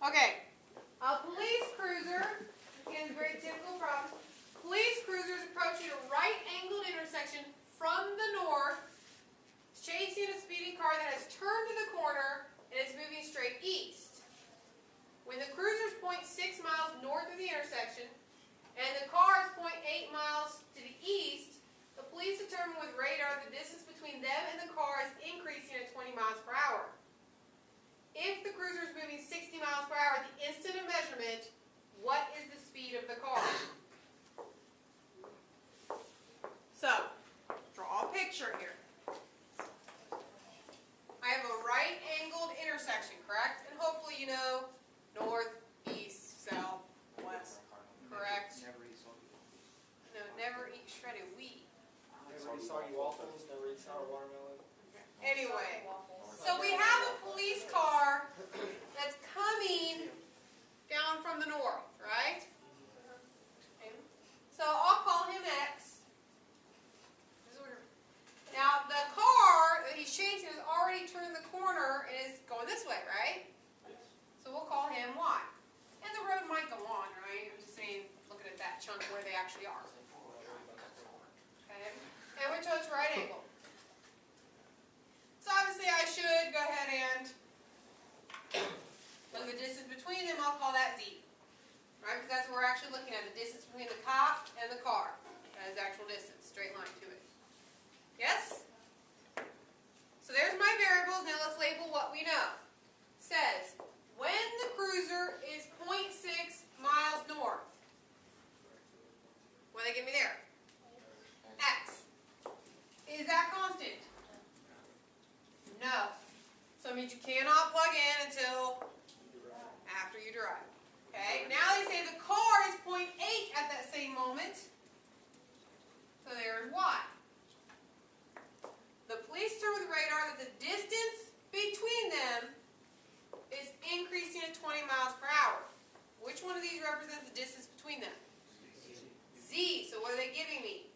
Okay, a police cruiser, again, very typical problem. Police cruiser is approaching a right-angled intersection from the north, chasing a speeding car that has turned to the corner and is moving straight east. When the cruiser is 0.6 miles north of the intersection and the car is 0.8 miles to the east, the police determine with radar the distance between them and the car is increasing at 20 miles per hour. If the cruiser is moving 60 miles per hour at the instant of measurement, what is the speed of the car? So, draw a picture here. I have a right-angled intersection, correct? And hopefully you know north, east, south, west, correct? No, never eat shredded wheat. Never eat soggy waffles, never eat sour watermelon. Anyway, so we have a police car that's coming down from the north, right? Okay. So I'll call him X. Now the car that he's chasing has already turned the corner and is going this way, right? So we'll call him Y. And the road might go on, right? I'm just saying, looking at that chunk where they actually are. Okay. And we chose right angle. So obviously I should go ahead and look at the distance between them. I'll call that Z. Right? Because that's what we're actually looking at, the distance between the cop and the car. That is actual distance, straight line to it. Yes? So there's my variables. Now let's label what we know. It says, when the cruiser is 0.6 miles north, what do they give me there? X. Is that constant? No. So it means you cannot plug in until after you drive. Okay? Now they say the car is 0.8 at that same moment. So there's Y. The police determine with the radar that the distance between them is increasing at 20 miles per hour. Which one of these represents the distance between them? Z. So what are they giving me?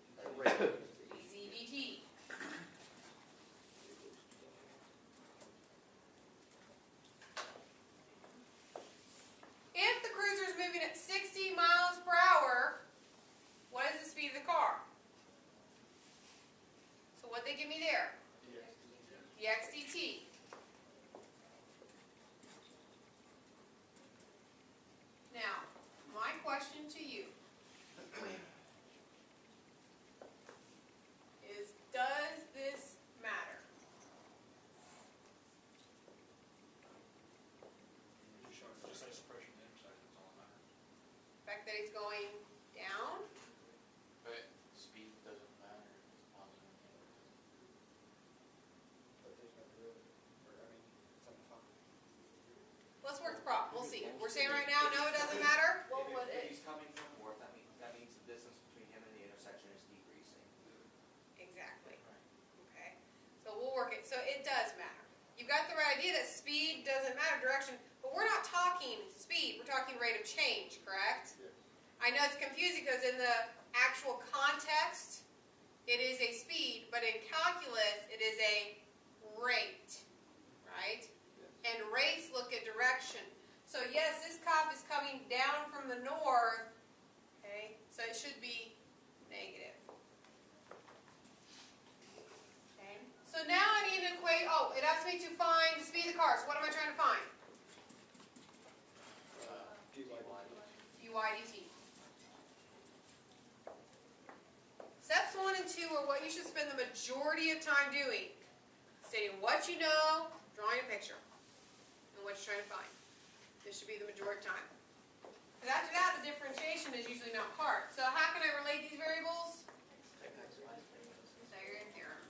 Z dt. If the cruiser is moving at 60 miles per hour, what is the speed of the car? So what they give me there? Dx dt. Now, my question to you is, does this matter? Just like suppression intersection, that's all that matters. The fact that it's going down? But speed doesn't matter. It's positive. But there's no real, I mean, it's on the phone. Let's work the problem. We'll see. We're saying right now, no, it doesn't matter. If he's coming from north, that means the distance between him and the intersection is decreasing. Exactly. Okay. So we'll work it. So it does matter. You've got the right idea that speed doesn't matter, direction, but we're not talking speed. We're talking rate of change, correct? Yes. I know it's confusing because in the actual context, it is a speed, but in calculus, it is a rate, right? And rates look at direction. So yes, this cop is coming down from the north, okay? So it should be negative. Okay? So now I need to equate, it asks me to find the speed of the car. So what am I trying to find? dy dt. Steps 1 and 2 are what you should spend the majority of time doing. Stating what you know, drawing a picture, and what you're trying to find. This should be the majority of time. Because after that, the differentiation is usually not hard. So how can I relate these variables? Pythagorean theorem.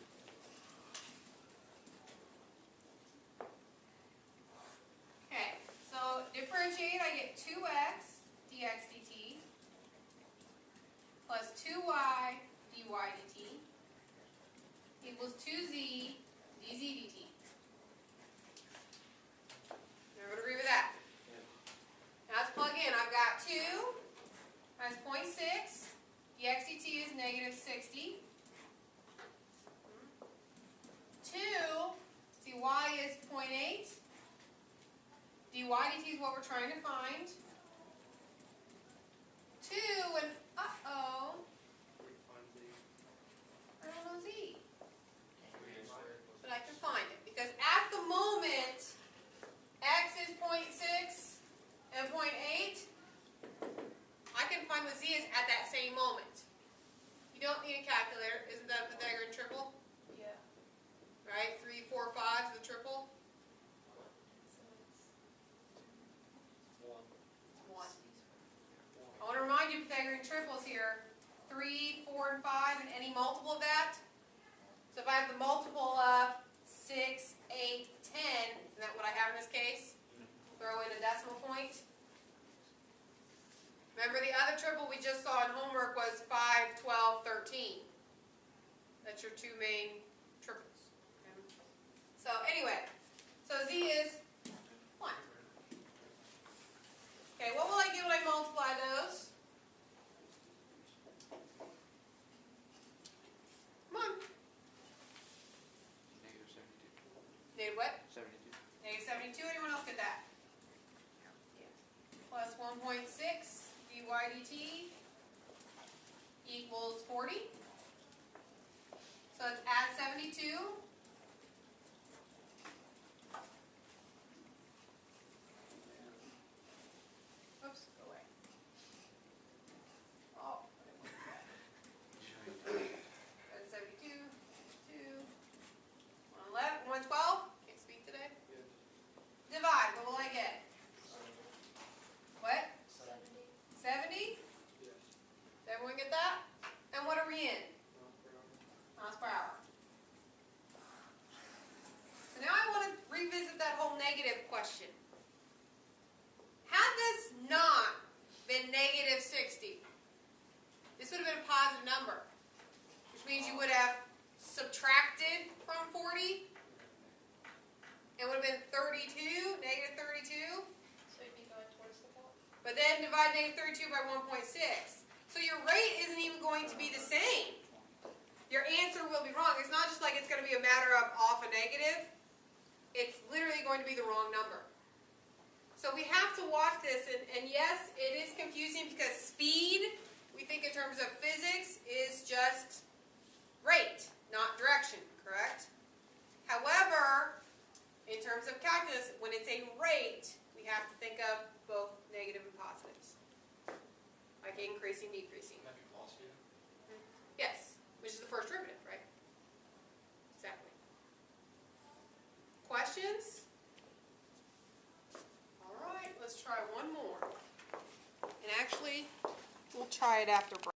Okay, so differentiate, I get 2x dx dt plus 2y dy dt equals 2z dz dt. Everyone agree with that? Now let's plug in. I've got 2 times 0.6. Dx dt is negative 60. 2, see y is 0.8. dy dy/dt is what we're trying to find. 2 and uh-oh, I don't know z. But I can find it because at the moment x is 0.6 and 0.8. I can find what z is at that same moment. You don't need a calculator. Isn't that a Pythagorean triple? Yeah. Right? 3, 4, 5 is the triple. So it's 1. I want to remind you Pythagorean triples here. 3, 4, and 5, and any multiple of that. So if I have the multiple of 6, 8, 10, isn't that what I have in this case? Throw in a decimal point. Remember the other triple we just saw in homework was 5, 12, 13. That's your two main triples. So anyway, so z is 1. Okay, what will I get when I multiply those? Come on. Negative what? 72. Negative 72. Anyone else get that? Plus 1.6 dy dt equals 40. So it's add 72. Oops, go away. Oh, I didn't want to do that. Add 72, 2, 111, 112. Can't speak today. Divide, what will I get? What? 70? Does everyone get that? And what are we in? Miles per hour. So now I want to revisit that whole negative question. Had this not been negative 60, this would have been a positive number, which means you would have subtracted from 40. It would have been 32, negative 32. So you'd be going towards the top? But then divide negative 32 by 1.6. So your rate isn't even going to be the same. Your answer will be wrong. It's not just like it's going to be a matter of off a negative. It's literally going to be the wrong number. So we have to watch this. And yes, it is confusing because speed, we think in terms of physics, is just rate, not direction, correct? However, in terms of calculus, when it's a rate, we have to think of both negative and positives. Like increasing, decreasing. Can that be velocity? Yes, which is the first derivative, right? Exactly. Questions? All right, let's try one more. And actually, we'll try it after break.